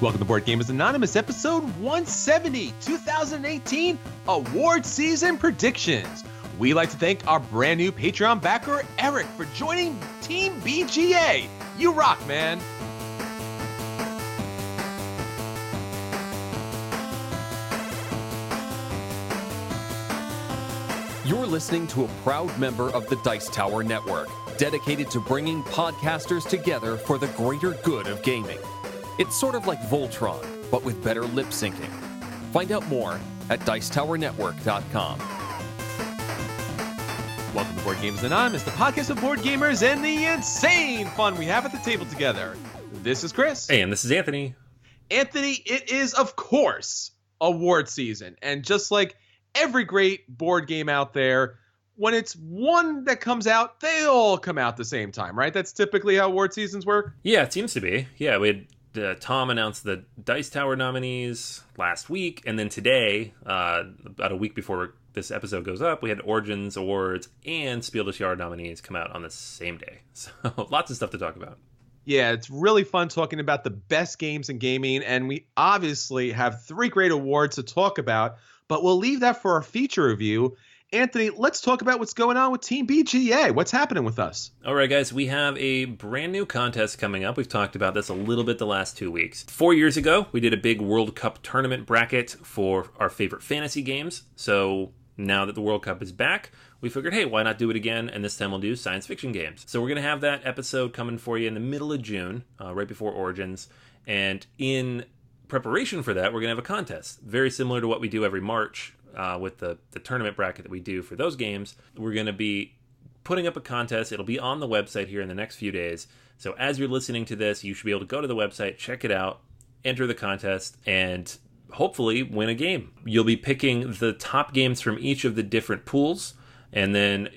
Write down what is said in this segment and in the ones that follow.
Welcome to Board Gamers Anonymous, episode 170, 2018 award season predictions. We like to thank our brand new Patreon backer, Eric, for joining Team BGA. You rock, man. You're listening to a proud member of the Dice Tower Network, dedicated to bringing podcasters together for the greater good of gaming. It's sort of like Voltron, but with better lip syncing. Find out more at dicetowernetwork.com. Welcome to Board Gamers Anonymous, the podcast of board gamers and the insane fun we have at the table together. This is Chris. Hey, and this is Anthony. Anthony, it is, of course, award season. And just like every great board game out there, when it's one that comes out, they all come out the same time, right? That's typically how award seasons work? Yeah, it seems to be. Yeah, we had Tom announced the Dice Tower nominees last week, and then today, about a week before this episode goes up, we had Origins Awards and Spiel nominees come out on the same day. So lots of stuff to talk about. Yeah, it's really fun talking about the best games in gaming, and we obviously have 3 great awards to talk about, but we'll leave that for our feature review. Anthony, let's talk about what's going on with Team BGA. What's happening with us? All right, guys, we have a brand new contest coming up. We've talked about this a little bit the last 2 weeks. 4 years ago, we did a big World Cup tournament bracket for our favorite fantasy games. So now that the World Cup is back, we figured, hey, why not do it again? And this time we'll do science fiction games. So we're going to have that episode coming for you in the middle of June, right before Origins. And in preparation for that, we're going to have a contest, very similar to what we do every March. With the tournament bracket that we do for those games. We're going to be putting up a contest. It'll be on the website here in the next few days. So as you're listening to this, you should be able to go to the website, check it out, enter the contest, and hopefully win a game. You'll be picking the top games from each of the different pools, and then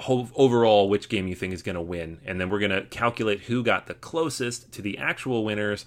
overall which game you think is going to win. And then we're going to calculate who got the closest to the actual winners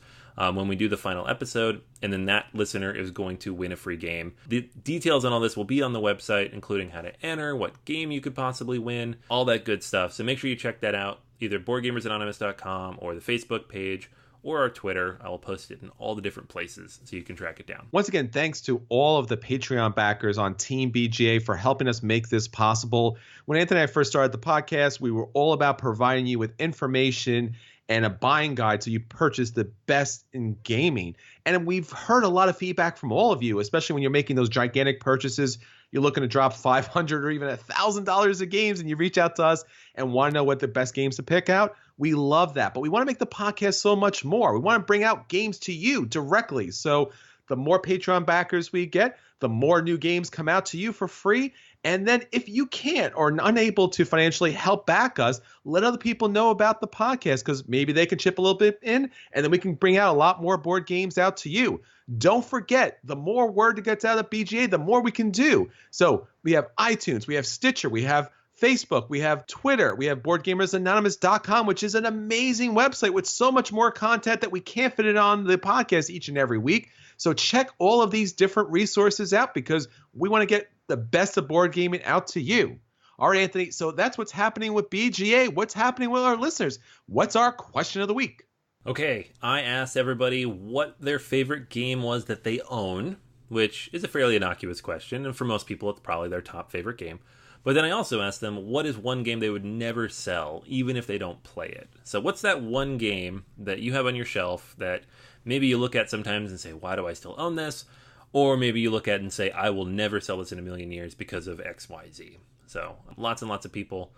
when we do the final episode, and then that listener is going to win a free game. The details on all this will be on the website, including how to enter, what game you could possibly win, all that good stuff. So make sure you check that out, either BoardGamersAnonymous.com or the Facebook page or our Twitter. I will post it in all the different places so you can track it down. Once again, thanks to all of the Patreon backers on Team BGA for helping us make this possible. When Anthony and I first started the podcast, we were all about providing you with information and a buying guide so you purchase the best in gaming. And we've heard a lot of feedback from all of you, especially when you're making those gigantic purchases. You're looking to drop $500 or even $1,000 of games, and you reach out to us and want to know what the best games to pick out. We love that. But we want to make the podcast so much more. We want to bring out games to you directly. So the more Patreon backers we get, the more new games come out to you for free. And then if you can't or unable to financially help back us, let other people know about the podcast, because maybe they can chip a little bit in, and then we can bring out a lot more board games out to you. Don't forget, the more word that gets out of BGA, the more we can do. So we have iTunes, we have Stitcher, we have Facebook, we have Twitter, we have BoardGamersAnonymous.com, which is an amazing website with so much more content that we can't fit it on the podcast each and every week. So check all of these different resources out, because we want to get the best of board gaming out to you. All right, Anthony, so that's what's happening with BGA. What's happening with our listeners? What's our question of the week? Okay, I asked everybody what their favorite game was that they own, which is a fairly innocuous question, and for most people it's probably their top favorite game. But then I also asked them what is one game they would never sell, even if they don't play it. So what's that one game that you have on your shelf that maybe you look at sometimes and say, why do I still own this? Or maybe you look at it and say, I will never sell this in a million years because of X, Y, Z. So lots and lots of people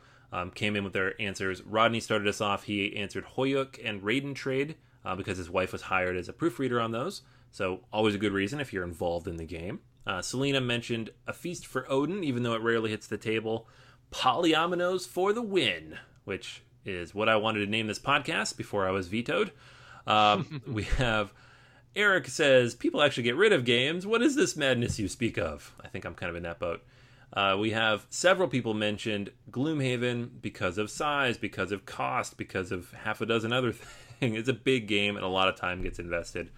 came in with their answers. Rodney started us off. He answered Hoyuk and Raiden Trade because his wife was hired as a proofreader on those. So always a good reason if you're involved in the game. Selena mentioned A Feast for Odin, even though it rarely hits the table. Polyominoes for the win, which is what I wanted to name this podcast before I was vetoed. We have Eric says, people actually get rid of games. What is this madness you speak of? I think I'm kind of in that boat. We have several people mentioned Gloomhaven because of size, because of cost, because of half a dozen other things. It's a big game and a lot of time gets invested.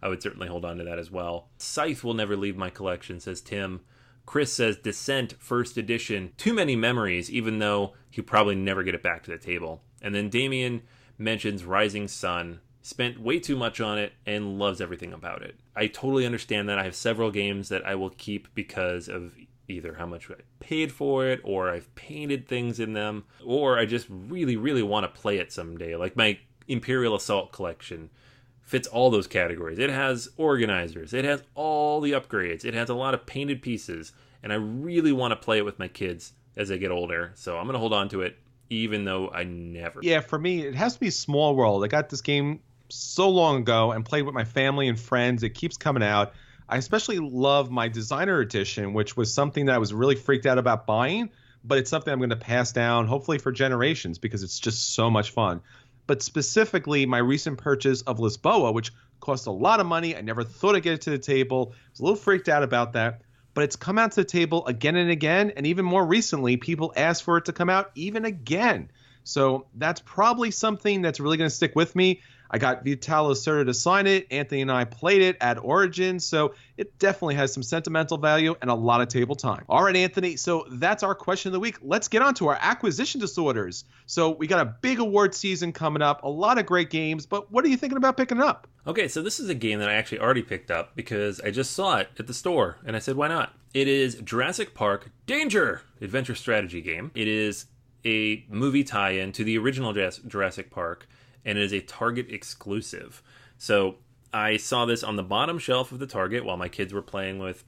I would certainly hold on to that as well. Scythe will never leave my collection, says Tim. Chris says Descent First Edition. Too many memories, even though he'll probably never get it back to the table. And then Damien mentions Rising Sun. spent way too much on it, and loves everything about it. I totally understand that. I have several games that I will keep because of either how much I paid for it, or I've painted things in them, or I just really, really want to play it someday. Like my Imperial Assault collection fits all those categories. It has organizers, it has all the upgrades, it has a lot of painted pieces, and I really want to play it with my kids as they get older. So I'm going to hold on to it, even though I never. Yeah, for me, it has to be Small World. I got this game so long ago and played with my family and friends. It keeps coming out. I especially love my designer edition, which was something that I was really freaked out about buying, but it's something I'm going to pass down, hopefully for generations, because it's just so much fun. But specifically, my recent purchase of Lisboa, which cost a lot of money. I never thought I'd get it to the table. I was a little freaked out about that. But it's come out to the table again and again, and even more recently, people asked for it to come out even again. So that's probably something that's really going to stick with me. I got Vital Lacerda to sign it. Anthony and I played it at Origins, so it definitely has some sentimental value and a lot of table time. All right, Anthony, so that's our question of the week. Let's get on to our acquisition disorders. So we got a big award season coming up, a lot of great games, but what are you thinking about picking up? Okay, so this is a game that I actually already picked up because I just saw it at the store, and I said, why not? It is Jurassic Park Danger! Adventure strategy game. It is a movie tie-in to the original Jurassic Park, and it is a Target exclusive. So I saw this on the bottom shelf of the Target while my kids were playing with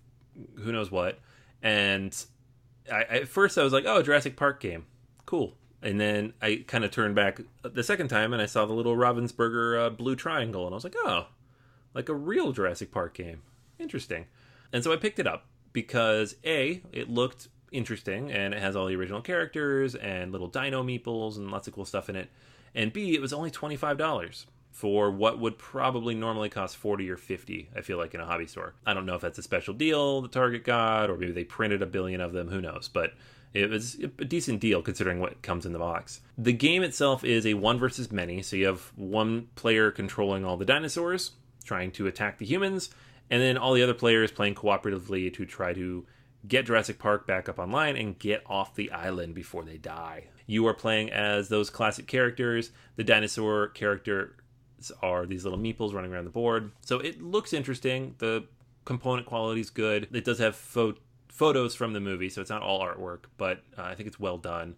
who knows what, and at first I was like, oh, Jurassic Park game. Cool. And then I kind of turned back the second time, and I saw the little Ravensburger blue triangle, and I was like, oh, like a real Jurassic Park game. Interesting. And so I picked it up because, A, it looked interesting, and it has all the original characters and little dino meeples and lots of cool stuff in it. And B, it was only $25 for what would probably normally cost $40 or $50, I feel like, in a hobby store. I don't know if that's a special deal the Target got, or maybe they printed a billion of them, who knows. But it was a decent deal considering what comes in the box. The game itself is a one versus many, so you have one player controlling all the dinosaurs, trying to attack the humans, and then all the other players playing cooperatively to try to get Jurassic Park back up online and get off the island before they die. You are playing as those classic characters. The dinosaur characters are these little meeples running around the board. So it looks interesting. The component quality is good. It does have photos from the movie, so it's not all artwork, but I think it's well done.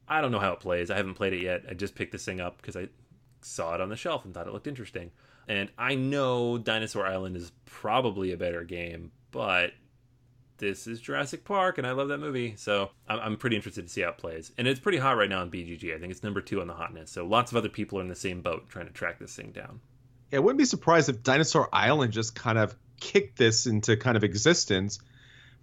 I don't know how it plays. I haven't played it yet. I just picked this thing up because I saw it on the shelf and thought it looked interesting. And I know Dinosaur Island is probably a better game, but this is Jurassic Park, and I love that movie, so I'm pretty interested to see how it plays. And it's pretty hot right now in BGG. I think it's number 2 on the hotness, so lots of other people are in the same boat trying to track this thing down. Yeah, I wouldn't be surprised if Dinosaur Island just kind of kicked this into kind of existence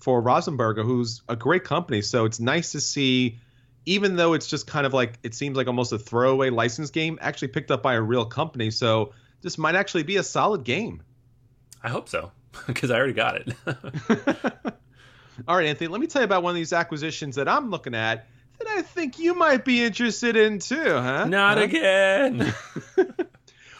for Rosenberger, who's a great company. So it's nice to see, even though it's just kind of like, it seems like almost a throwaway license game, actually picked up by a real company. So this might actually be a solid game. I hope so, because I already got it. All right, Anthony, let me tell you about one of these acquisitions that I'm looking at that I think you might be interested in too, huh? Not again.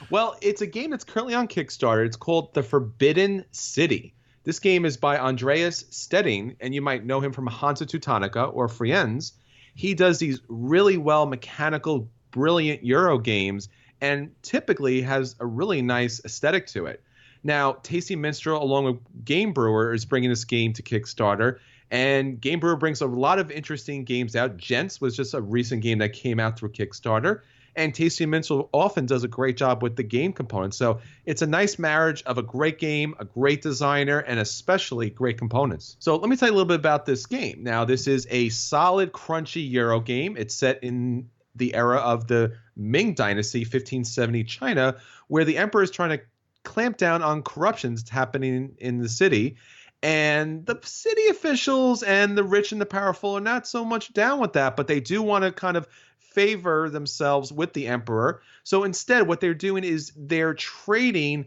Well, it's a game that's currently on Kickstarter. It's called The Forbidden City. This game is by Andreas Stedding, and you might know him from Hansa Teutonica or Friends. He does these really well mechanical, brilliant Euro games, and typically has a really nice aesthetic to it. Now, Tasty Minstrel, along with Game Brewer, is bringing this game to Kickstarter, and Game Brewer brings a lot of interesting games out. Gents was just a recent game that came out through Kickstarter, and Tasty Minstrel often does a great job with the game components. So it's a nice marriage of a great game, a great designer, and especially great components. So let me tell you a little bit about this game. Now, this is a solid, crunchy Euro game. It's set in the era of the Ming Dynasty, 1570 China, where the emperor is trying to clamp down on corruptions happening in the city, and the city officials and the rich and the powerful are not so much down with that, but they do want to kind of favor themselves with the emperor. So instead, what they're doing is they're trading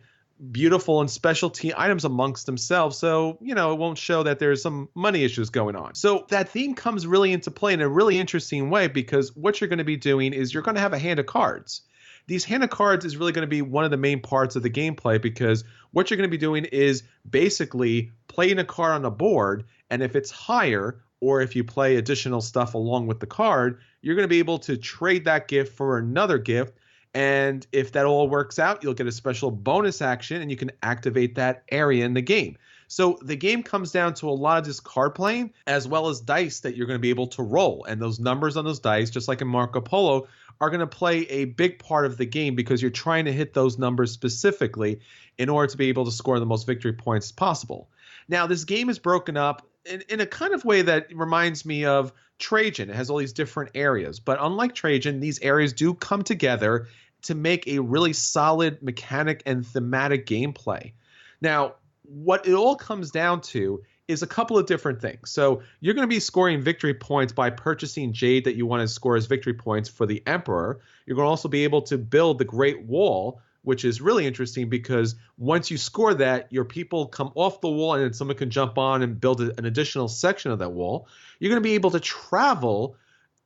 beautiful and specialty items amongst themselves, so it won't show that there's some money issues going on. So that theme comes really into play in a really interesting way, because what you're going to be doing is you're going to have a hand of cards. These hand of cards is really going to be one of the main parts of the gameplay, because what you're going to be doing is basically playing a card on the board, and if it's higher, or if you play additional stuff along with the card, you're going to be able to trade that gift for another gift, And if that all works out, you'll get a special bonus action and you can activate that area in the game. So the game comes down to a lot of just card playing as well as dice that you're going to be able to roll. And those numbers on those dice, just like in Marco Polo, are going to play a big part of the game because you're trying to hit those numbers specifically in order to be able to score the most victory points possible. Now, this game is broken up in a kind of way that reminds me of Trajan. It has all these different areas. But unlike Trajan, these areas do come together to make a really solid mechanic and thematic gameplay. Now, what it all comes down to is a couple of different things. So you're going to be scoring victory points by purchasing jade that you want to score as victory points for the Emperor. You're going to also be able to build the Great Wall, which is really interesting because once you score that, your people come off the wall and then someone can jump on and build an additional section of that wall. You're going to be able to travel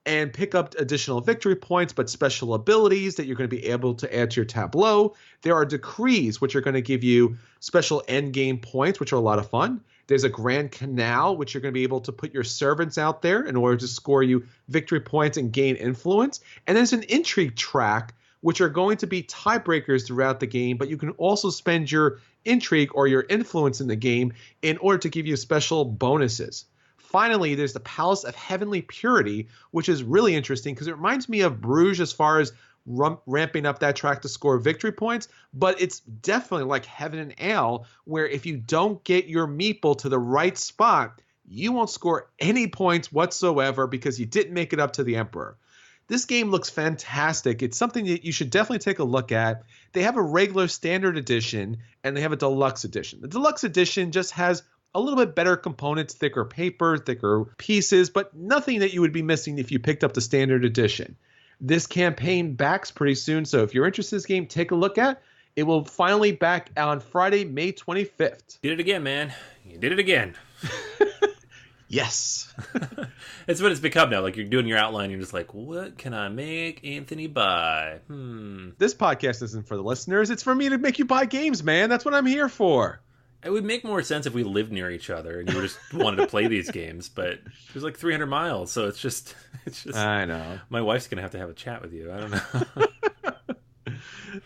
and pick up additional victory points, but special abilities that you're going to be able to add to your tableau. There are decrees, which are going to give you special end game points, which are a lot of fun. There's a Grand Canal, which you're going to be able to put your servants out there in order to score you victory points and gain influence. And there's an intrigue track, which are going to be tiebreakers throughout the game, but you can also spend your intrigue or your influence in the game in order to give you special bonuses. Finally, there's the Palace of Heavenly Purity, which is really interesting because it reminds me of Bruges as far as ramping up that track to score victory points, but it's definitely like Heaven and Ale, where if you don't get your meeple to the right spot, you won't score any points whatsoever because you didn't make it up to the Emperor. This game looks fantastic. It's something that you should definitely take a look at. They have a regular standard edition and they have a deluxe edition. The deluxe edition just has a little bit better components, thicker paper, thicker pieces, but nothing that you would be missing if you picked up the standard edition. This campaign backs pretty soon, so if you're interested in this game, take a look at it. It will finally back on Friday, May 25th. Did it again, man. You did it again. Yes. It's what it's become now. Like, you're doing your outline, you're just like, what can I make Anthony buy? This podcast isn't for the listeners. It's for me to make you buy games, man. That's what I'm here for. It would make more sense if we lived near each other and you just wanted to play these games, but there's like 300 miles, so it's just. I know. My wife's gonna have to have a chat with you. I don't know.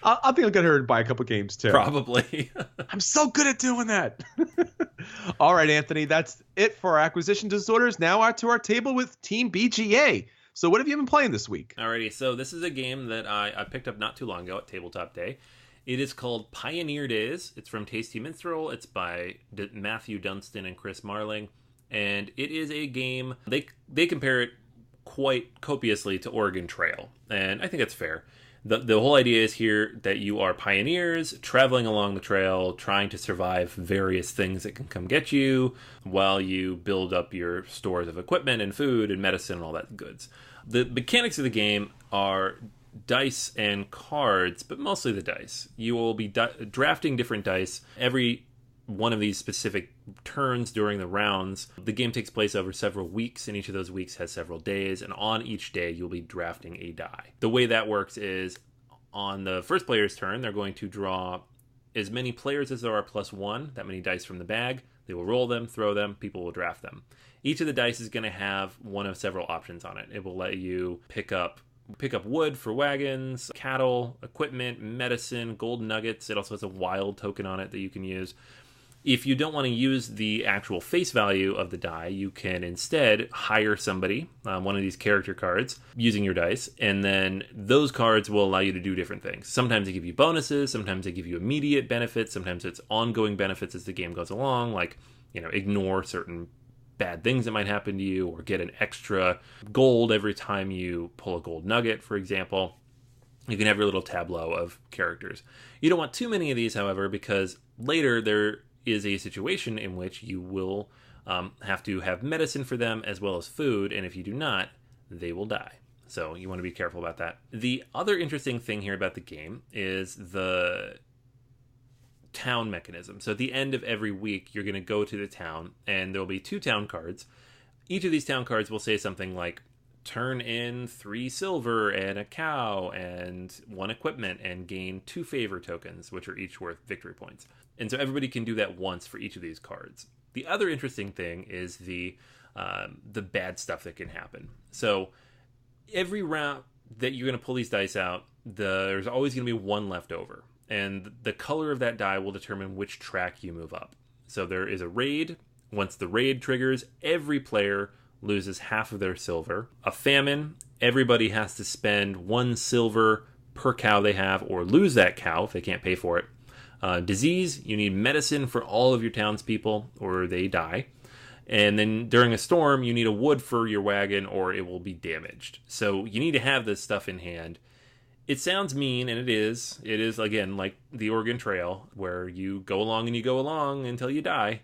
I think I'll get her to buy a couple games too. Probably. I'm so good at doing that. All right, Anthony, that's it for our acquisition disorders. Now out to our table with Team BGA. So what have you been playing this week? Alrighty, so this is a game that I picked up not too long ago at Tabletop Day. It is called Pioneer Days. It's from Tasty Minstrel. It's by Matthew Dunstan and Chris Marling. And it is a game, they compare it quite copiously to Oregon Trail. And I think that's fair. The whole idea is here that you are pioneers traveling along the trail, trying to survive various things that can come get you while you build up your stores of equipment and food and medicine and all that goods. The mechanics of the game are dice and cards, but mostly the dice. You will be drafting different dice every one of these specific turns during the rounds. The game takes place over several weeks, and each of those weeks has several days, and on each day you'll be drafting a die. The way that works is on the first player's turn, they're going to draw as many players as there are plus one, that many dice from the bag. They will roll them, throw them, people will draft them. Each of the dice is going to have one of several options on it. It will let you pick up wood for wagons, cattle, equipment, medicine, gold nuggets. It also has a wild token on it that you can use. If you don't want to use the actual face value of the die, you can instead hire somebody, one of these character cards, using your dice, and then those cards will allow you to do different things. Sometimes they give you bonuses, sometimes they give you immediate benefits, sometimes it's ongoing benefits as the game goes along, like, ignore certain bad things that might happen to you, or get an extra gold every time you pull a gold nugget, for example. You can have your little tableau of characters. You don't want too many of these, however, because later there is a situation in which you will have to have medicine for them as well as food, and if you do not, they will die. So you want to be careful about that. The other interesting thing here about the game is the town mechanism. So at the end of every week, you're going to go to the town, and there will be 2 town cards. Each of these town cards will say something like, turn in 3 silver and a cow and 1 equipment and gain 2 favor tokens, which are each worth victory points. And so everybody can do that once for each of these cards. The other interesting thing is the bad stuff that can happen. So every round, that you're going to pull these dice out, there's always going to be one left over. And the color of that die will determine which track you move up. So there is a raid. Once the raid triggers, every player loses half of their silver. A famine, everybody has to spend 1 silver per cow they have, or lose that cow if they can't pay for it. Disease, you need medicine for all of your townspeople, or they die. And then during a storm, you need a wood for your wagon, or it will be damaged. So you need to have this stuff in hand. It sounds mean, and it is. It is, again, like the Oregon Trail, where you go along and you go along until you die.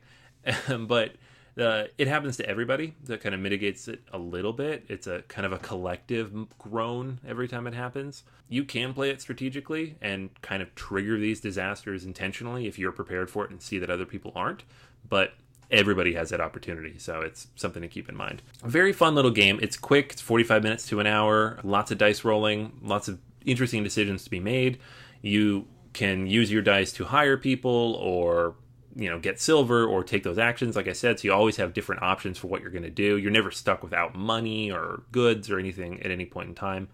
But it happens to everybody. That kind of mitigates it a little bit. It's a kind of a collective groan every time it happens. You can play it strategically and kind of trigger these disasters intentionally if you're prepared for it and see that other people aren't. But everybody has that opportunity, so it's something to keep in mind. A very fun little game. It's quick. It's 45 minutes to an hour. Lots of dice rolling. Lots of interesting decisions to be made. You can use your dice to hire people, or get silver, or take those actions, like I said. So you always have different options for what you're going to do. You're never stuck without money or goods or anything at any point in time.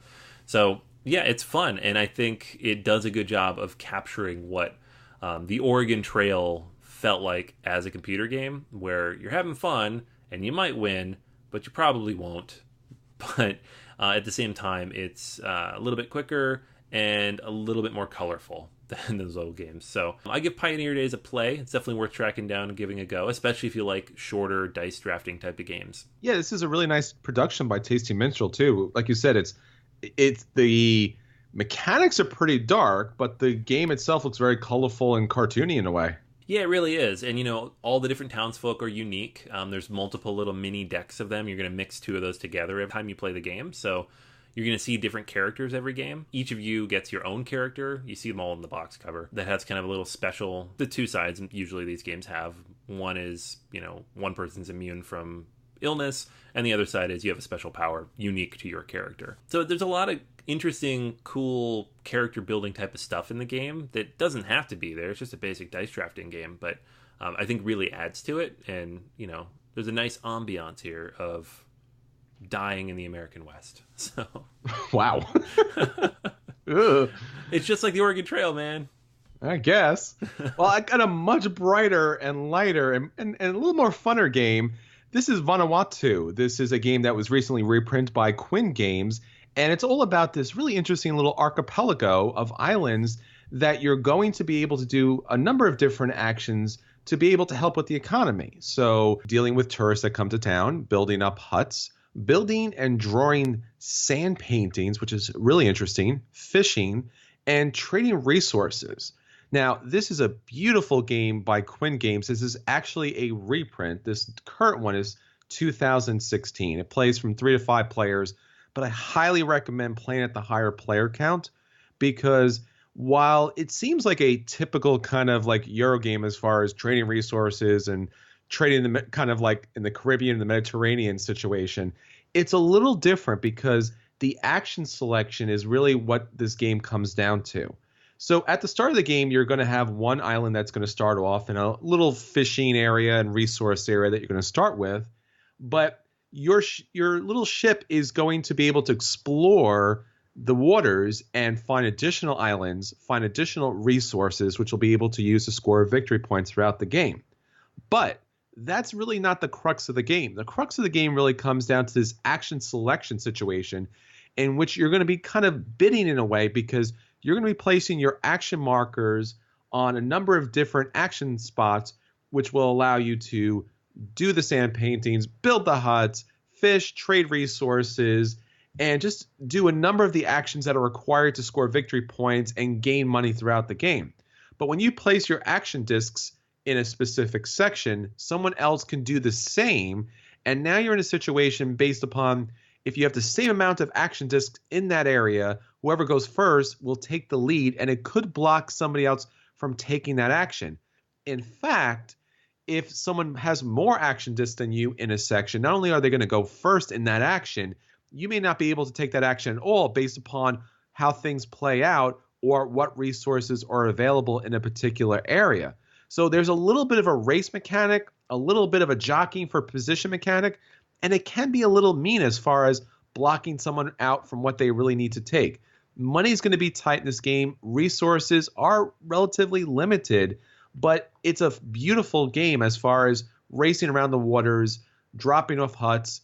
So yeah, it's fun, and I think it does a good job of capturing what the Oregon Trail felt like as a computer game, where you're having fun and you might win, but you probably won't. But at the same time, it's a little bit quicker and a little bit more colorful than those old games. So I give Pioneer Days a play. It's definitely worth tracking down and giving a go, especially if you like shorter dice drafting type of games. Yeah, this is a really nice production by Tasty Minstrel too. Like you said, it's the mechanics are pretty dark, but the game itself looks very colorful and cartoony in a way. Yeah, it really is. And, all the different townsfolk are unique. There's multiple little mini decks of them. You're going to mix 2 of those together every time you play the game. So you're going to see different characters every game. Each of you gets your own character. You see them all in the box cover. That has kind of a little special, the 2 sides usually these games have. One is, one person's immune from illness, and the other side is you have a special power unique to your character. So there's a lot of interesting, cool character building type of stuff in the game that doesn't have to be there. It's just a basic dice drafting game, but I think really adds to it. And there's a nice ambiance here of dying in the American West. So wow. It's just like the Oregon Trail, man. I guess. Well, I got a much brighter and lighter and a little more funner game. This is Vanuatu. This is a game that was recently reprinted by Quined Games, and it's all about this really interesting little archipelago of islands that you're going to be able to do a number of different actions to be able to help with the economy. So dealing with tourists that come to town, building up huts, building and drawing sand paintings, which is really interesting, fishing, and trading resources. Now, this is a beautiful game by Quined Games. This is actually a reprint. This current one is 2016. It plays from 3 to 5 players, but I highly recommend playing at the higher player count, because while it seems like a typical kind of like Euro game as far as trading resources and trading the kind of like in the Caribbean and the Mediterranean situation, it's a little different because the action selection is really what this game comes down to. So at the start of the game, you're going to have one island that's going to start off in a little fishing area and resource area that you're going to start with. But your little ship is going to be able to explore the waters and find additional islands, find additional resources, which will be able to use to score victory points throughout the game. But that's really not the crux of the game. The crux of the game really comes down to this action selection situation in which you're going to be kind of bidding in a way, because you're going to be placing your action markers on a number of different action spots, which will allow you to do the sand paintings, build the huts, fish, trade resources, and just do a number of the actions that are required to score victory points and gain money throughout the game. But when you place your action discs in a specific section, someone else can do the same, and now you're in a situation based upon if you have the same amount of action discs in that area, whoever goes first will take the lead, and it could block somebody else from taking that action. In fact, if someone has more action discs than you in a section, not only are they going to go first in that action, you may not be able to take that action at all based upon how things play out or what resources are available in a particular area. So there's a little bit of a race mechanic, a little bit of a jockeying for position mechanic, and it can be a little mean as far as blocking someone out from what they really need to take. Money is going to be tight in this game. Resources are relatively limited, but it's a beautiful game as far as racing around the waters, dropping off huts,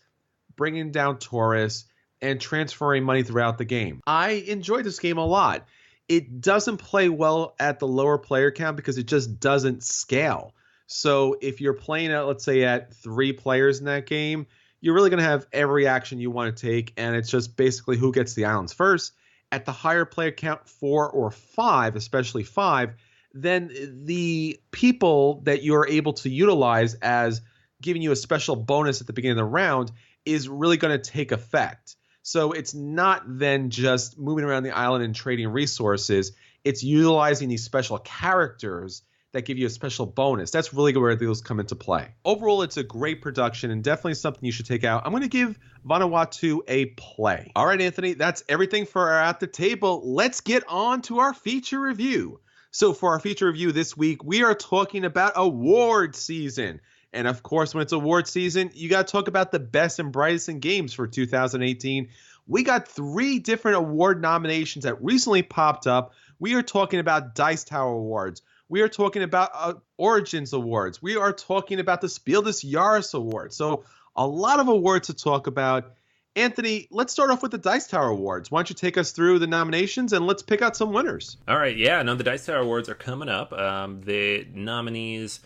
bringing down tourists, and transferring money throughout the game. I enjoyed this game a lot. It doesn't play well at the lower player count because it just doesn't scale. So if you're playing at, let's say, at 3 players in that game, you're really going to have every action you want to take, and it's just basically who gets the islands first. At the higher player count, 4 or 5, especially 5, then the people that you're able to utilize as giving you a special bonus at the beginning of the round is really going to take effect. So it's not then just moving around the island and trading resources. It's utilizing these special characters that give you a special bonus. That's really where those come into play. Overall, it's a great production and definitely something you should take out. I'm going to give Vanuatu a play. All right, Anthony, that's everything for our At the Table. Let's get on to our feature review. So for our feature review this week, we are talking about award season. And of course, when it's award season, you got to talk about the best and brightest in games for 2018. We got 3 different award nominations that recently popped up. We are talking about Dice Tower Awards. We are talking about Origins Awards. We are talking about the Spiel des Jahres Awards. So a lot of awards to talk about. Anthony, let's start off with the Dice Tower Awards. Why don't you take us through the nominations and let's pick out some winners. All right, yeah, no, the Dice Tower Awards are coming up. The nominees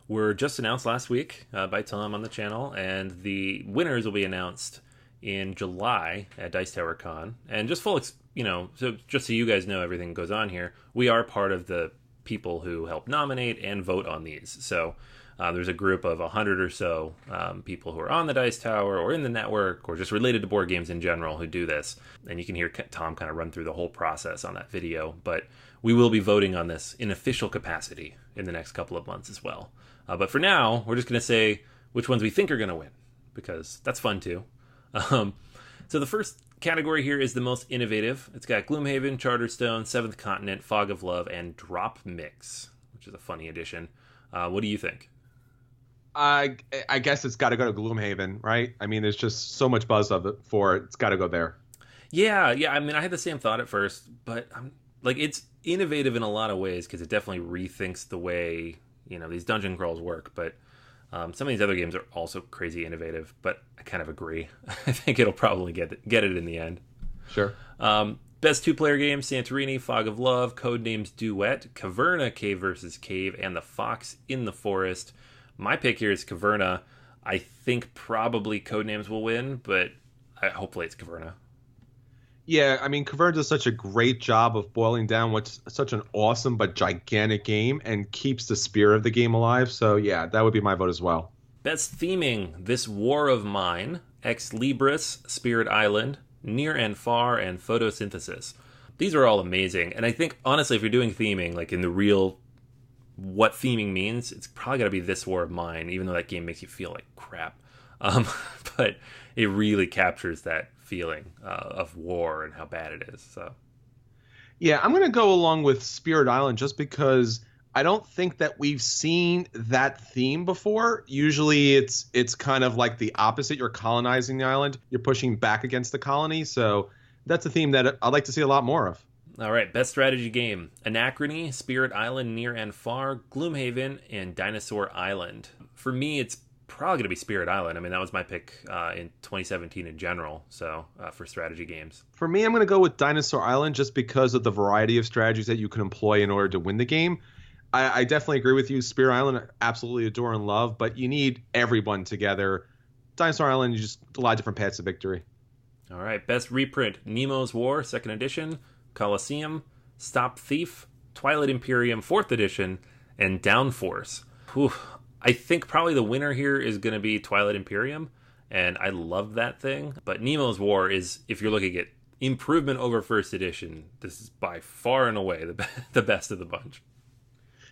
were just announced last week by Tom on the channel, and the winners will be announced in July at Dice Tower Con. And just so just so you guys know everything goes on here, we are part of the people who help nominate and vote on these. So there's a group of 100 or so people who are on the Dice Tower or in the network or just related to board games in general who do this. And you can hear Tom kind of run through the whole process on that video. But we will be voting on this in official capacity in the next couple of months as well. But for now, we're just going to say which ones we think are going to win, because that's fun too. So the first category here is the most innovative. It's got Gloomhaven, Charterstone, Seventh Continent, Fog of Love, and Drop Mix, which is a funny addition. What do you think? I guess it's got to go to Gloomhaven, right? I mean, there's just so much buzz of it for it. It's got to go there. Yeah. I mean, I had the same thought at first, but it's innovative in a lot of ways because it definitely rethinks the way these dungeon crawls work. But some of these other games are also crazy innovative. But I kind of agree. I think it'll probably get it in the end. Sure. Best 2-player games: Santorini, Fog of Love, Codenames Duet, Caverna, Cave vs. Cave, and The Fox in the Forest. My pick here is Caverna. I think probably Codenames will win, but hopefully it's Caverna. Yeah, I mean, Caverna does such a great job of boiling down what's such an awesome but gigantic game and keeps the spirit of the game alive. So, yeah, that would be my vote as well. Best theming: This War of Mine, Ex Libris, Spirit Island, Near and Far, and Photosynthesis. These are all amazing. And I think, honestly, if you're doing theming, like in the real what theming means, it's probably got to be This War of Mine, even though that game makes you feel like crap. But it really captures that feeling of war and how bad it is. So, yeah, I'm going to go along with Spirit Island just because I don't think that we've seen that theme before. Usually it's kind of like the opposite. You're colonizing the island. You're pushing back against the colony. So that's a theme that I'd like to see a lot more of. All right, best strategy game: Anachrony, Spirit Island, Near and Far, Gloomhaven, and Dinosaur Island. For me, it's probably going to be Spirit Island. I mean, that was my pick in 2017 in general, so for strategy games. For me, I'm going to go with Dinosaur Island just because of the variety of strategies that you can employ in order to win the game. I definitely agree with you. Spirit Island, I absolutely adore and love, but you need everyone together. Dinosaur Island, you just a lot of different paths to victory. All right, best reprint: Nemo's War, 2nd edition, Colosseum, Stop Thief, Twilight Imperium, 4th edition, and Downforce. Whew. I think probably the winner here is going to be Twilight Imperium, and I love that thing. But Nemo's War is, if you're looking at improvement over 1st edition, this is by far and away the best of the bunch.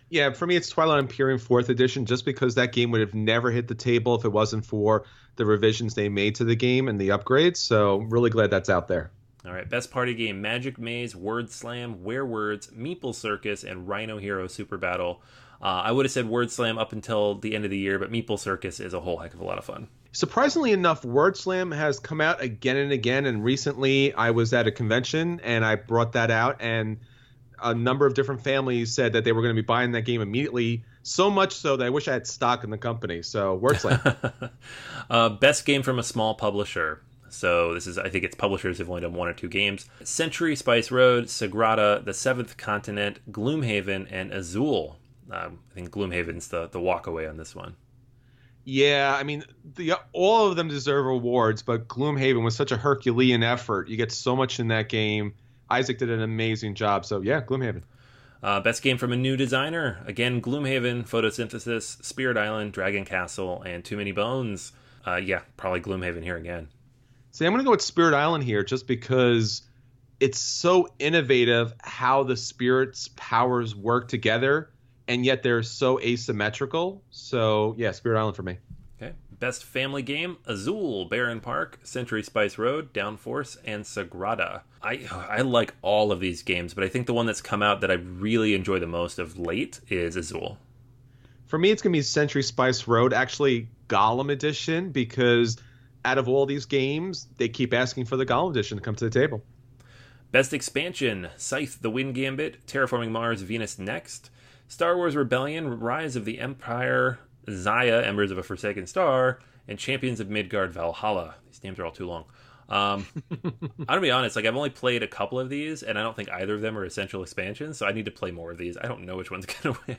Yeah, for me, it's Twilight Imperium 4th edition, just because that game would have never hit the table if it wasn't for the revisions they made to the game and the upgrades. So really glad that's out there. All right, best party game: Magic Maze, Word Slam, Werewords, Meeple Circus, and Rhino Hero Super Battle. I would have said Word Slam up until the end of the year, but Meeple Circus is a whole heck of a lot of fun. Surprisingly enough, Word Slam has come out again and again, and recently I was at a convention and I brought that out, and a number of different families said that they were going to be buying that game immediately, so much so that I wish I had stock in the company. So Word Slam. Best game from a small publisher. So this is, I think its publishers have only done 1 or 2 games. Century, Spice Road, Sagrada, The Seventh Continent, Gloomhaven, and Azul. I think Gloomhaven's the walkaway on this one. Yeah, I mean, all of them deserve awards, but Gloomhaven was such a Herculean effort. You get so much in that game. Isaac did an amazing job. So yeah, Gloomhaven. Best game from a new designer. Again, Gloomhaven, Photosynthesis, Spirit Island, Dragon Castle, and Too Many Bones. Yeah, probably Gloomhaven here again. See, I'm going to go with Spirit Island here just because it's so innovative how the spirits' powers work together, and yet they're so asymmetrical. So, yeah, Spirit Island for me. Okay. Best family game, Azul, Barren Park, Century Spice Road, Downforce, and Sagrada. I like all of these games, but I think the one that's come out that I really enjoy the most of late is Azul. For me, it's going to be Century Spice Road, actually Gollum Edition, because out of all these games, they keep asking for the Gollum Edition to come to the table. Best expansion, Scythe, The Wind Gambit, Terraforming Mars, Venus Next, Star Wars Rebellion, Rise of the Empire, Zaya, Embers of a Forsaken Star, and Champions of Midgard Valhalla. These names are all too long. I'm gonna be honest, I've only played a couple of these, and I don't think either of them are essential expansions, so I need to play more of these. I don't know which one's gonna win.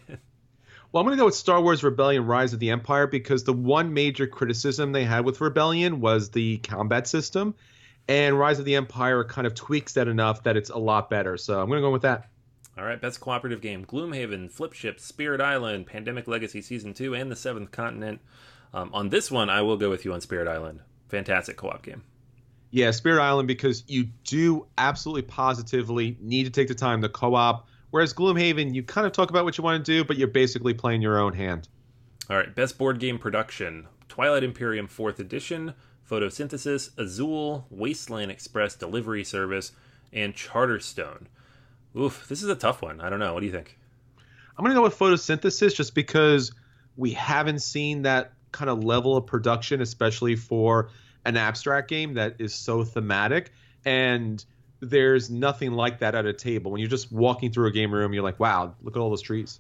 Well, I'm going to go with Star Wars Rebellion Rise of the Empire because the one major criticism they had with Rebellion was the combat system, and Rise of the Empire kind of tweaks that enough that it's a lot better. So I'm going to go with that. All right, best cooperative game, Gloomhaven, Flipship, Spirit Island, Pandemic Legacy Season 2, and The Seventh Continent. On this one, I will go with you on Spirit Island. Fantastic co-op game. Yeah, Spirit Island, because you do absolutely positively need to take the time to co-op. Whereas Gloomhaven, you kind of talk about what you want to do, but you're basically playing your own hand. All right, best board game production, Twilight Imperium 4th Edition, Photosynthesis, Azul, Wasteland Express Delivery Service, and Charterstone. Oof, this is a tough one. I don't know. What do you think? I'm going to go with Photosynthesis just because we haven't seen that kind of level of production, especially for an abstract game that is so thematic. And there's nothing like that at a table. When you're just walking through a game room, you're like, wow, look at all those trees.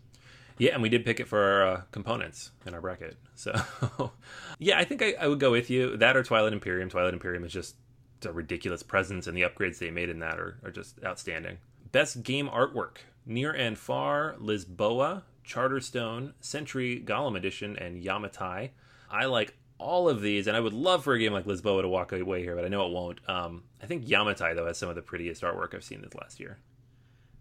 Yeah, and we did pick it for our components in our bracket. So, yeah, I think I would go with you. That or Twilight Imperium. Twilight Imperium is just a ridiculous presence, and the upgrades they made in that are just outstanding. Best game artwork, Near and Far, Lisboa, Charterstone, Century Gollum Edition, and Yamatai. I like all of these, and I would love for a game like Lisboa to walk away here, but I know it won't. I think Yamatai, though, has some of the prettiest artwork I've seen this last year.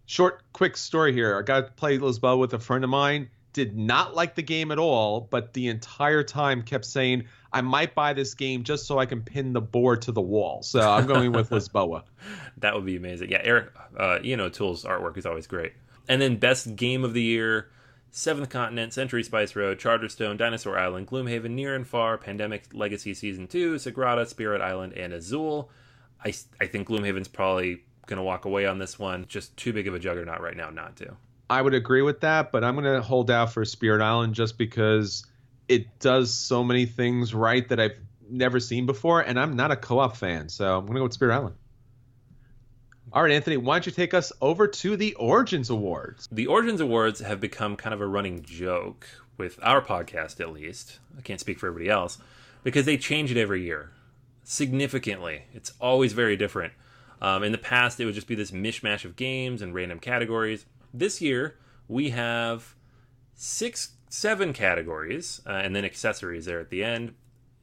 Short, quick story here. I got to play Lisboa with a friend of mine. Did not like the game at all, but the entire time kept saying, I might buy this game just so I can pin the board to the wall. So I'm going with Lisboa. That would be amazing. Yeah, Eric, Ian O'Toole's artwork is always great. And then best game of the year, Seventh Continent, Century Spice Road, Charterstone, Dinosaur Island, Gloomhaven, Near and Far, Pandemic Legacy Season 2, Sagrada, Spirit Island, and Azul. I think Gloomhaven's probably going to walk away on this one. Just too big of a juggernaut right now not to. I would agree with that, but I'm going to hold out for Spirit Island just because it does so many things right that I've never seen before, and I'm not a co-op fan, so I'm going to go with Spirit Island. All right, Anthony, why don't you take us over to the Origins Awards? The Origins Awards have become kind of a running joke, with our podcast at least. I can't speak for everybody else, because they change it every year. Significantly. It's always very different. In the past, it would just be this mishmash of games and random categories. This year, we have 7 categories, and then accessories there at the end.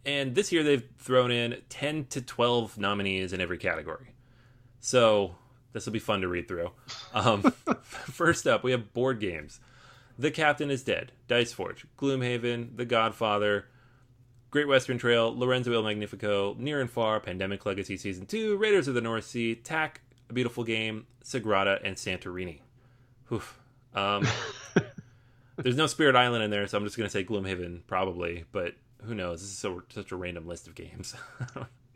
And this year, they've thrown in 10 to 12 nominees in every category. So this will be fun to read through. First up, we have board games. The Captain is Dead, Dice Forge, Gloomhaven, The Godfather, Great Western Trail, Lorenzo Il Magnifico, Near and Far, Pandemic Legacy Season 2, Raiders of the North Sea, TAC, A Beautiful Game, Sagrada, and Santorini. Oof. There's no Spirit Island in there, so I'm just going to say Gloomhaven, probably. But who knows? This is such a random list of games.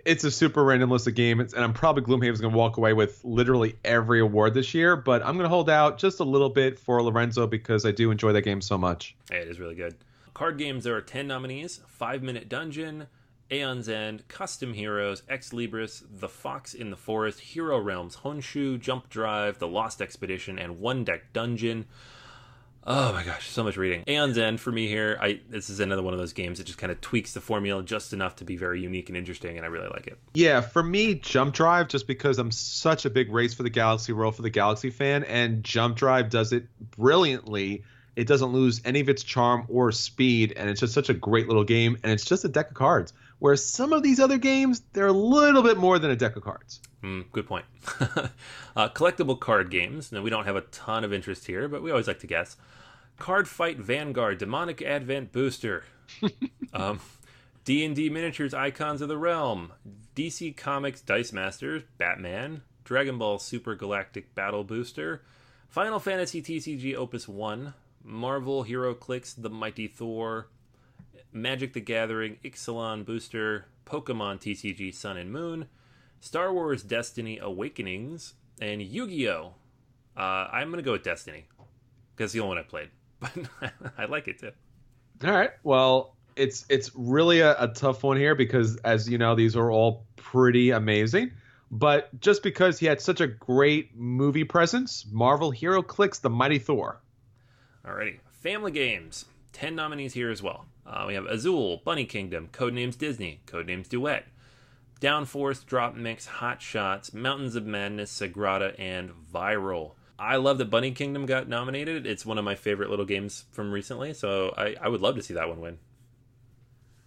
It's a super random list of games, and I'm probably Gloomhaven's going to walk away with literally every award this year, but I'm going to hold out just a little bit for Lorenzo because I do enjoy that game so much. Hey, it is really good. Card games, there are 10 nominees: 5 Minute Dungeon, Aeon's End, Custom Heroes, Ex Libris, The Fox in the Forest, Hero Realms, Honshu, Jump Drive, The Lost Expedition, and One Deck Dungeon. Oh my gosh, so much reading. Aeon's End for me here. This is another one of those games that just kind of tweaks the formula just enough to be very unique and interesting, and I really like it. Yeah, for me, Jump Drive, just because I'm such a big Race for the Galaxy, Roll for the Galaxy fan, and Jump Drive does it brilliantly. It doesn't lose any of its charm or speed, and it's just such a great little game, and it's just a deck of cards. Whereas some of these other games, they're a little bit more than a deck of cards. Good point. Collectible card games. Now, we don't have a ton of interest here, but we always like to guess. Card Fight Vanguard, Demonic Advent Booster. D&D Miniatures Icons of the Realm. DC Comics Dice Masters, Batman. Dragon Ball Super Galactic Battle Booster. Final Fantasy TCG Opus 1. Marvel Hero Clicks The Mighty Thor. Magic the Gathering Ixalan Booster. Pokemon TCG Sun and Moon. Star Wars Destiny Awakenings. And Yu-Gi-Oh! I'm going to go with Destiny, because it's the only one I played. But I like it too. All right. Well, it's really a tough one here because, as you know, these are all pretty amazing. But just because he had such a great movie presence, Marvel Hero Clicks The Mighty Thor. Alrighty. Family games. 10 nominees here as well. We have Azul, Bunny Kingdom, Codenames Disney, Codenames Duet, Downforce, Drop Mix, Hot Shots, Mountains of Madness, Sagrada, and Viral. I love that Bunny Kingdom got nominated. It's one of my favorite little games from recently, so I would love to see that one win.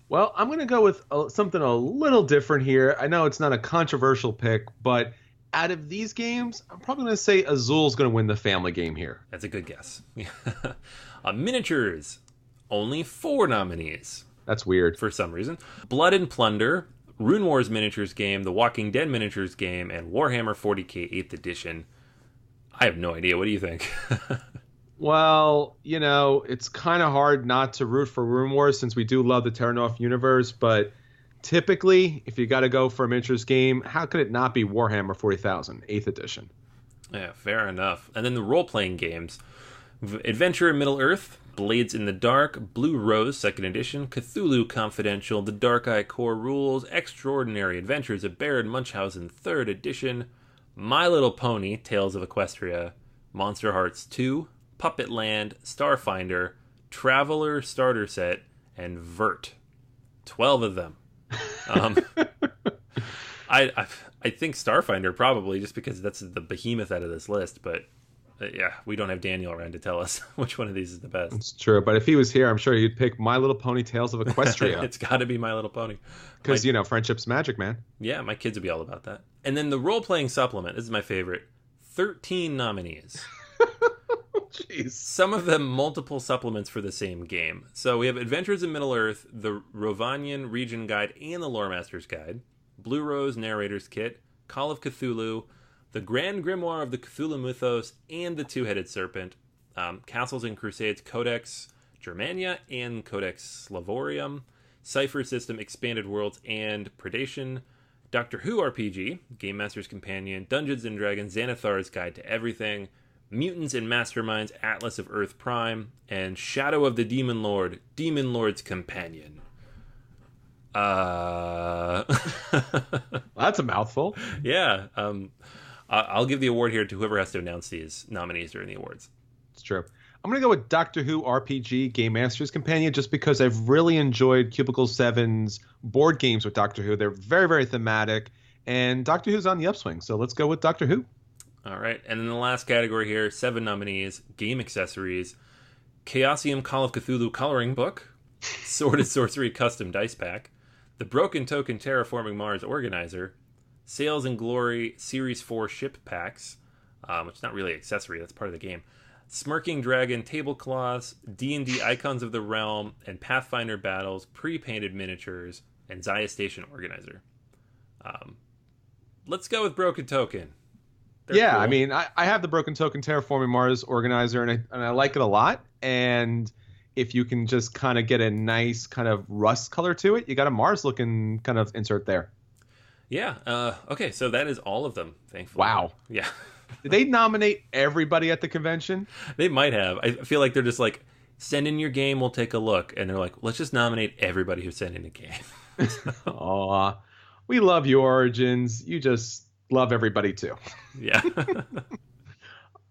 Well, I'm going to go with something a little different here. I know it's not a controversial pick, but out of these games, I'm probably going to say Azul's going to win the family game here. That's a good guess. Miniatures. Only 4 nominees. That's weird. For some reason. Blood and Plunder, Rune Wars miniatures game, The Walking Dead miniatures game, and Warhammer 40k 8th edition. I have no idea. What do you think? Well, you know, it's kind of hard not to root for Rune Wars since we do love the Terra Nova universe, but typically, if you got to go for a miniatures game, how could it not be Warhammer 40,000, 8th edition? Yeah, fair enough. And then the role-playing games. Adventure in Middle-earth, Blades in the Dark, Blue Rose 2nd edition, Cthulhu Confidential, The Dark Eye Core Rules, Extraordinary Adventures of Baron Munchausen 3rd edition, My Little Pony, Tales of Equestria, Monster Hearts 2, Puppet Land, Starfinder, Traveler Starter Set, and Vert. 12 of them. I think Starfinder probably, just because that's the behemoth out of this list, but yeah, we don't have Daniel around to tell us which one of these is the best. It's true, but if he was here, I'm sure he'd pick My Little Pony Tales of Equestria. It's got to be My Little Pony. Because, you know, friendship's magic, man. Yeah, my kids would be all about that. And then the role-playing supplement, this is my favorite. 13 nominees. Jeez. Some of them multiple supplements for the same game. So we have Adventures in Middle-earth, the Rovanian Region Guide, and the Lore Master's Guide, Blue Rose Narrator's Kit, Call of Cthulhu, the Grand Grimoire of the Cthulhu Mythos, and the Two-Headed Serpent, Castles and Crusades Codex Germania and Codex Slavorium, Cipher System Expanded Worlds and Predation, Doctor Who RPG, Game Master's Companion, Dungeons & Dragons, Xanathar's Guide to Everything, Mutants and Masterminds, Atlas of Earth Prime, and Shadow of the Demon Lord, Demon Lord's Companion. That's a mouthful. Yeah. I'll give the award here to whoever has to announce these nominees during the awards. It's true. I'm going to go with Doctor Who RPG, Game Master's Companion, just because I've really enjoyed Cubicle 7's board games with Doctor Who. They're very, very thematic, and Doctor Who's on the upswing, so let's go with Doctor Who. All right, and then the last category here, 7 nominees, game accessories, Chaosium Call of Cthulhu Coloring Book, Sword and Sorcery Custom Dice Pack, the Broken Token Terraforming Mars Organizer, Sails and Glory Series 4 Ship Packs, which is not really an accessory, that's part of the game, Smirking Dragon Tablecloths, D&D Icons of the Realm, and Pathfinder Battles, Pre-Painted Miniatures, and Zaya Station Organizer. Let's go with Broken Token. They're cool. I mean, I have the Broken Token Terraforming Mars Organizer, and I like it a lot. And if you can just kind of get a nice kind of rust color to it, you got a Mars-looking kind of insert there. Yeah. Okay, so that is all of them, thankfully. Wow. Yeah. Did they nominate everybody at the convention? They might have. I feel like they're just like, send in your game, we'll take a look. And they're like, let's just nominate everybody who sent in a game. Aw, we love your origins. You just love everybody too. Yeah.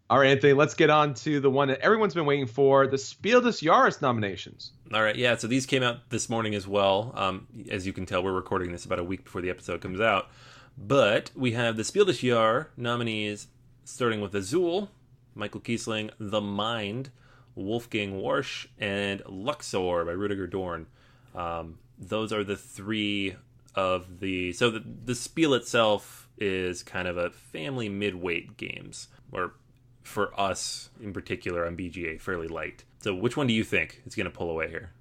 All right, Anthony, let's get on to the one that everyone's been waiting for, the Spiel des Jahres nominations. All right, yeah, so these came out this morning as well. As you can tell, we're recording this about a week before the episode comes out. But we have the Spiel des Jahres nominees, starting with Azul, Michael Kiesling, The Mind, Wolfgang Warsch, and Luxor by Rudiger Dorn. Those are the three of the... So the Spiel itself is kind of a family mid-weight games, or for us in particular on BGA, fairly light. So which one do you think is going to pull away here?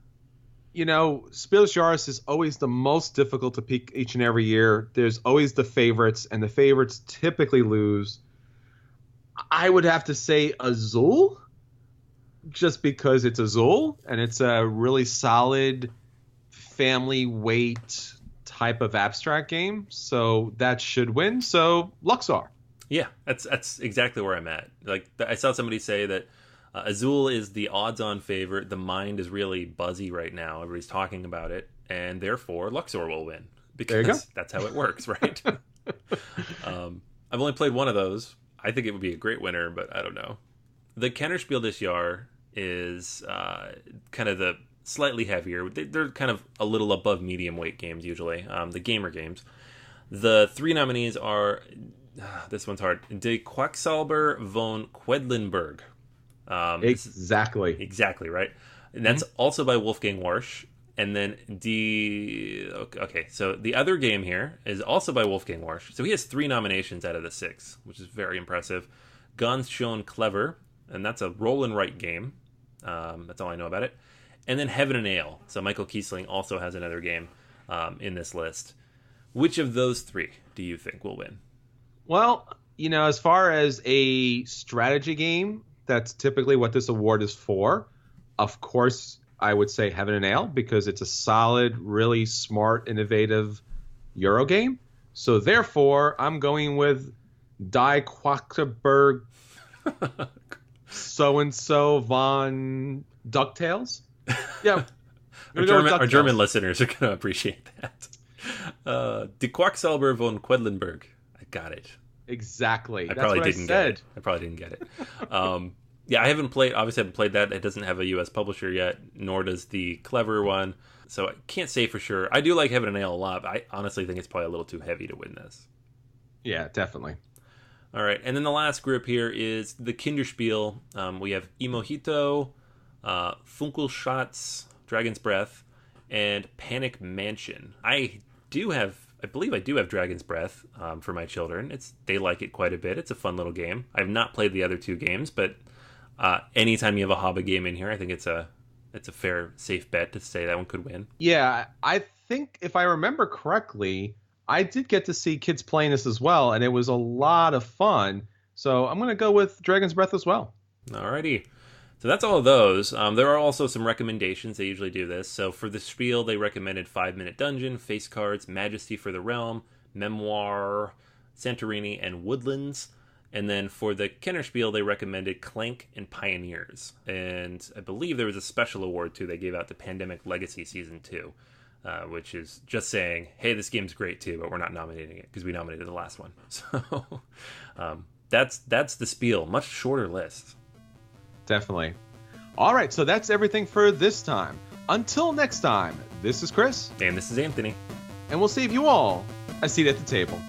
You know, Spiel des Jahres is always the most difficult to pick each and every year. There's always the favorites, and the favorites typically lose. I would have to say Azul, just because it's Azul, and it's a really solid family weight type of abstract game. So that should win. So Luxor. Yeah, that's exactly where I'm at. Like, I saw somebody say that Azul is the odds-on favorite. The Mind is really buzzy right now. Everybody's talking about it, and therefore Luxor will win because that's how it works, right? I've only played one of those. I think it would be a great winner, but I don't know. The Kennerspiel des Jahres is kind of the slightly heavier. They're kind of a little above medium weight games usually, the gamer games. The three nominees are... this one's hard. De Quacksalber von Quedlinburg. Exactly, right? And that's also by Wolfgang Warsch. And then okay, so the other game here is also by Wolfgang Warsch. So he has 3 nominations out of the 6, which is very impressive. Ganz schön clever, and that's a roll and write game. That's all I know about it. And then Heaven and Ale. So Michael Kiesling also has another game in this list. Which of those 3 do you think will win? Well, you know, as far as a strategy game, that's typically what this award is for. Of course, I would say Heaven and Ale because it's a solid, really smart, innovative Euro game. So therefore, I'm going with Die Quackberg so-and-so von DuckTales. Yeah. Our German listeners are going to appreciate that. Die Quacksalber von Quedlinburg. Got it. Exactly. I probably didn't get it. Yeah, I haven't played that. It doesn't have a US publisher yet, nor does the Clever one. So I can't say for sure. I do like Heaven and Ale a lot, but I honestly think it's probably a little too heavy to win this. Yeah, definitely. All right, and then the last group here is the Kinderspiel. We have Imojito, Funkelschatz, Dragon's Breath, and Panic Mansion. I believe I do have Dragon's Breath for my children. They like it quite a bit. It's a fun little game. I've not played the other 2 games, but anytime you have a hobby game in here, I think it's a fair, safe bet to say that one could win. Yeah, I think if I remember correctly, I did get to see kids playing this as well, and it was a lot of fun. So I'm going to go with Dragon's Breath as well. Alrighty. So that's all of those. There are also some recommendations. They usually do this. So for the Spiel, they recommended 5-Minute Dungeon, Face Cards, Majesty for the Realm, Memoir, Santorini, and Woodlands. And then for the Kennerspiel, they recommended Clank and Pioneers. And I believe there was a special award, too, they gave out to Pandemic Legacy Season 2, which is just saying, hey, this game's great, too, but we're not nominating it because we nominated the last one. So that's the Spiel. Much shorter list. Definitely. All right, so that's everything for this time. Until next time, this is Chris. And this is Anthony. And we'll save you all a seat at the table.